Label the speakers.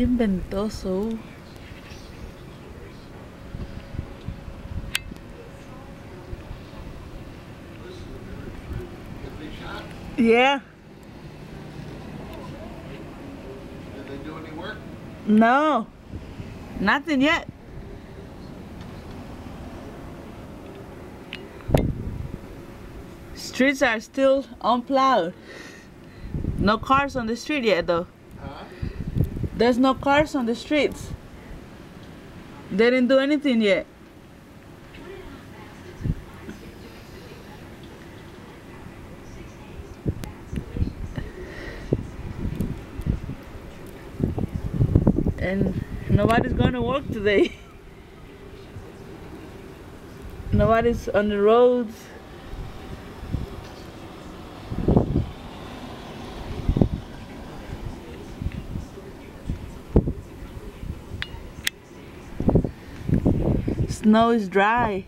Speaker 1: Bien ventoso. Yeah.
Speaker 2: Did they do any work?
Speaker 1: No. Nothing yet. Streets are still unplowed. No cars on the street yet though.
Speaker 2: Huh?
Speaker 1: There's no cars on the streets. They didn't do anything yet. And nobody's going to work today. Nobody's on the roads. Snow is dry.